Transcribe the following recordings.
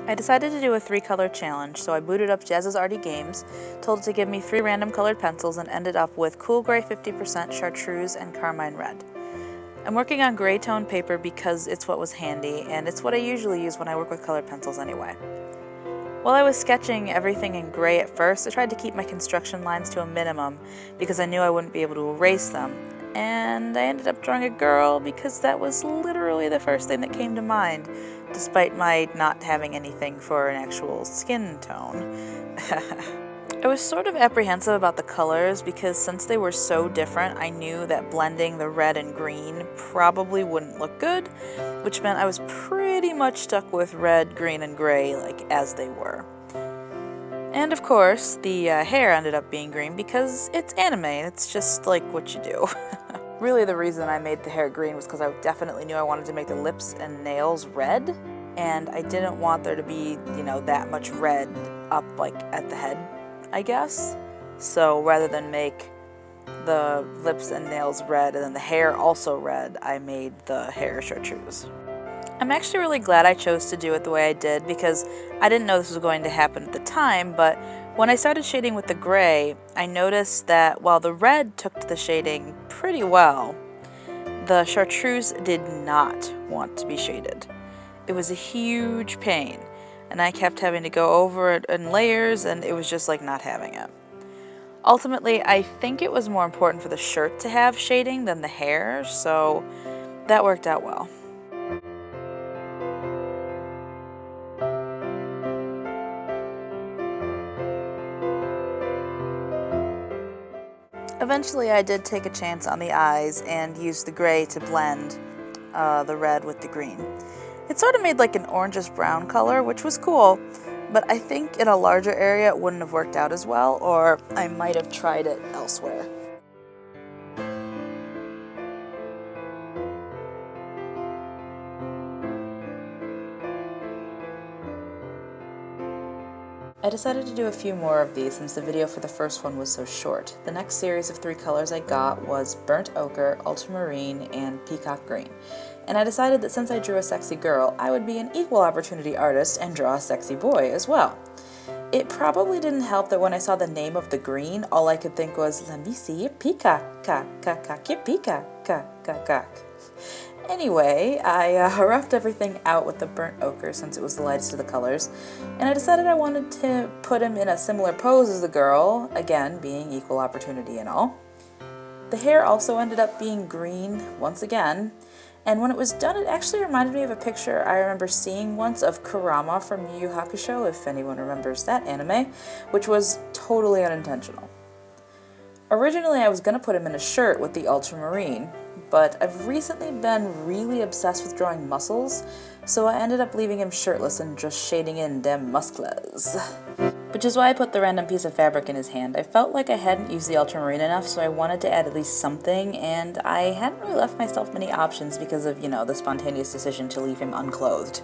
I decided to do a 3-color challenge, so I booted up Jazza's Arty games, told it to give me 3 random colored pencils, and ended up with Cool Gray 50%, Chartreuse, and Carmine Red. I'm working on gray tone paper because it's what was handy, and it's what I usually use when I work with colored pencils anyway. While I was sketching everything in gray at first, I tried to keep my construction lines to a minimum because I knew I wouldn't be able to erase them. And I ended up drawing a girl because that was literally the first thing that came to mind, despite my not having anything for an actual skin tone. I was sort of apprehensive about the colors because since they were so different, I knew that blending the red and green probably wouldn't look good, which meant I was pretty much stuck with red, green, and gray like as they were. And of course, the hair ended up being green because it's anime, it's just like what you do. Really the reason I made the hair green was because I definitely knew I wanted to make the lips and nails red, and I didn't want there to be, that much red up like at the head, I guess. So rather than make the lips and nails red and then the hair also red, I made the hair chartreuse. I'm actually really glad I chose to do it the way I did because I didn't know this was going to happen at the time, but when I started shading with the gray, I noticed that while the red took to the shading pretty well, the chartreuse did not want to be shaded. It was a huge pain, and I kept having to go over it in layers, and it was just like not having it. Ultimately, I think it was more important for the shirt to have shading than the hair, so that worked out well. Eventually, I did take a chance on the eyes and used the gray to blend the red with the green. It sort of made like an orangish brown color, which was cool, but I think in a larger area it wouldn't have worked out as well, or I might have tried it elsewhere. I decided to do a few more of these since the video for the first one was so short. The next series of 3 colors I got was Burnt Ochre, Ultramarine, and Peacock Green. And I decided that since I drew a sexy girl, I would be an equal opportunity artist and draw a sexy boy as well. It probably didn't help that when I saw the name of the green, all I could think was, let me see your peacock, peacock. Anyway, I roughed everything out with the burnt ochre since it was the lightest of the colors, and I decided I wanted to put him in a similar pose as the girl, again being equal opportunity and all. The hair also ended up being green once again, and when it was done it actually reminded me of a picture I remember seeing once of Kurama from Yu Yu Hakusho, if anyone remembers that anime, which was totally unintentional. Originally I was going to put him in a shirt with the ultramarine, but I've recently been really obsessed with drawing muscles, so I ended up leaving him shirtless and just shading in dem muscles. Which is why I put the random piece of fabric in his hand. I felt like I hadn't used the ultramarine enough, so I wanted to add at least something, and I hadn't really left myself many options because of, the spontaneous decision to leave him unclothed.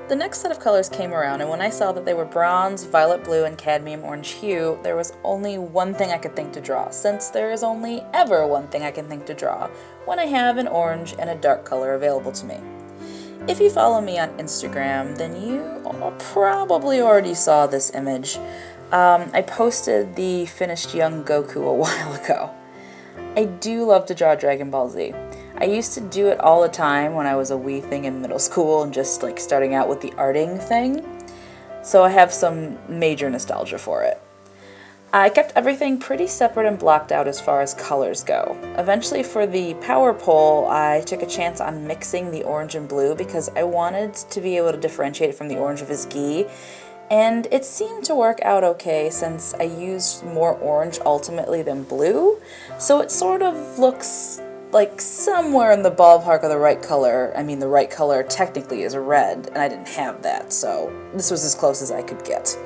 The next set of colors came around, and when I saw that they were bronze, violet blue, and cadmium orange hue, there was only one thing I could think to draw, since there is only ever one thing I can think to draw when I have an orange and a dark color available to me. If you follow me on Instagram, then you probably already saw this image. I posted the finished young Goku a while ago. I do love to draw Dragon Ball Z. I used to do it all the time when I was a wee thing in middle school and just like starting out with the arting thing, so I have some major nostalgia for it. I kept everything pretty separate and blocked out as far as colors go. Eventually for the power pole, I took a chance on mixing the orange and blue because I wanted to be able to differentiate it from the orange of his gi, and it seemed to work out okay since I used more orange ultimately than blue, so it sort of looks like somewhere in the ballpark of the right color. I mean, the right color technically is red, and I didn't have that, so this was as close as I could get.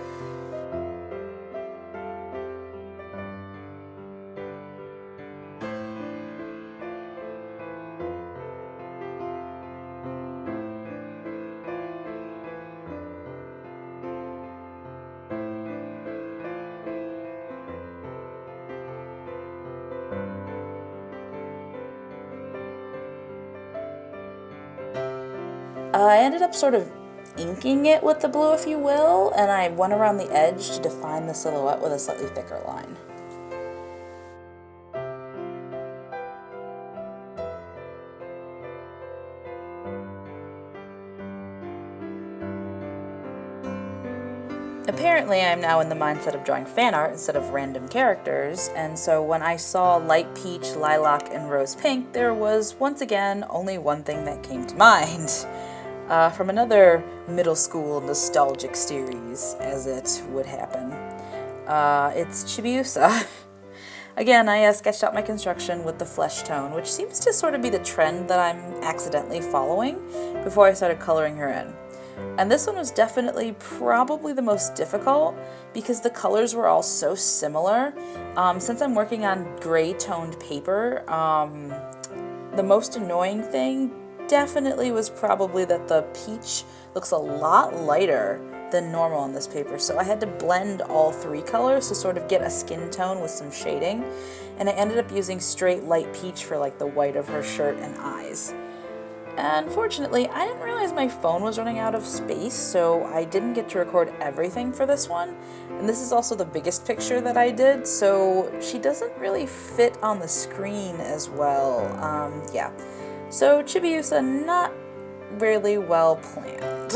I ended up sort of inking it with the blue, if you will, and I went around the edge to define the silhouette with a slightly thicker line. Apparently, I'm now in the mindset of drawing fan art instead of random characters, and so when I saw light peach, lilac, and rose pink, there was, once again, only one thing that came to mind. From another middle school nostalgic series, as it would happen. It's Chibiusa. Again, I sketched out my construction with the flesh tone, which seems to sort of be the trend that I'm accidentally following before I started coloring her in. And this one was definitely probably the most difficult because the colors were all so similar. Since I'm working on gray toned paper, the most annoying thing definitely was probably that the peach looks a lot lighter than normal on this paper, so I had to blend all three colors to sort of get a skin tone with some shading, and I ended up using straight light peach for like the white of her shirt and eyes. Unfortunately, I didn't realize my phone was running out of space, so I didn't get to record everything for this one, and this is also the biggest picture that I did, so she doesn't really fit on the screen as well. Yeah. So Chibiusa, not really well planned.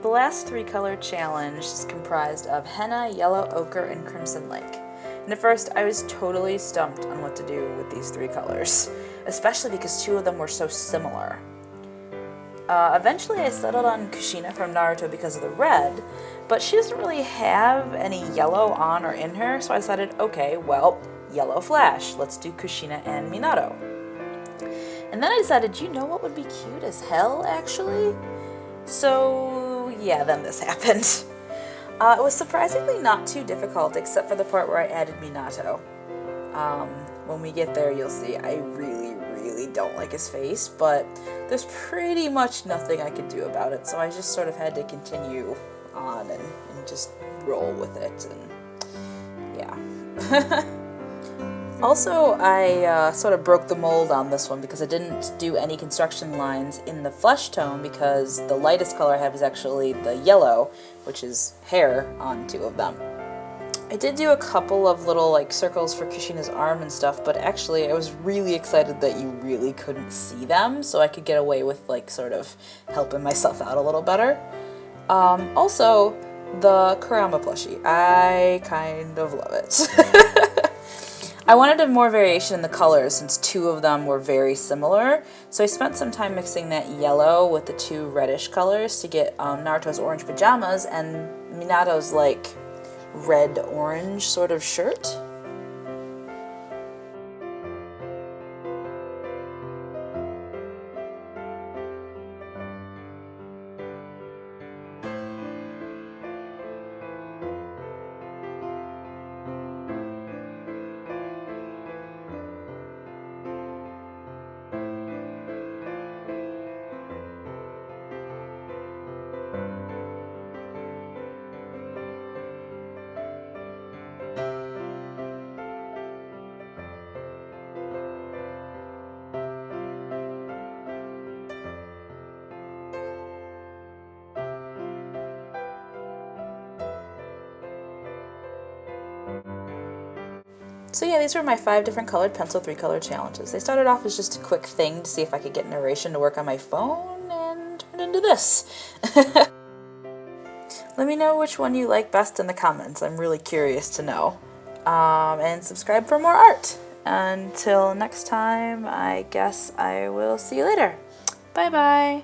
The last three color challenge is comprised of henna, yellow ochre, and crimson lake. And at first I was totally stumped on what to do with these three colors, especially because two of them were so similar. Eventually I settled on Kushina from Naruto because of the red, but she doesn't really have any yellow on or in her, so I decided, okay, well, yellow flash, let's do Kushina and Minato. And then I decided, you know what would be cute as hell, actually? So yeah, then this happened. It was surprisingly not too difficult, except for the part where I added Minato. When we get there, you'll see I really don't like his face, but there's pretty much nothing I could do about it, so I just sort of had to continue on and just roll with it, and yeah. Also, I sort of broke the mold on this one because I didn't do any construction lines in the flesh tone because the lightest color I had was actually the yellow, which is hair on two of them. I did do a couple of little like circles for Kushina's arm and stuff, but actually I was really excited that you really couldn't see them, so I could get away with like sort of helping myself out a little better. Also, the Kurama plushie. I kind of love it. I wanted a more variation in the colors since two of them were very similar, so I spent some time mixing that yellow with the two reddish colors to get Naruto's orange pajamas and Minato's like red-orange sort of shirt. So yeah, these were my 5 different colored pencil 3-color challenges. They started off as just a quick thing to see if I could get narration to work on my phone, and turned into this. Let me know which one you like best in the comments. I'm really curious to know. And subscribe for more art. Until next time, I guess I will see you later. Bye bye.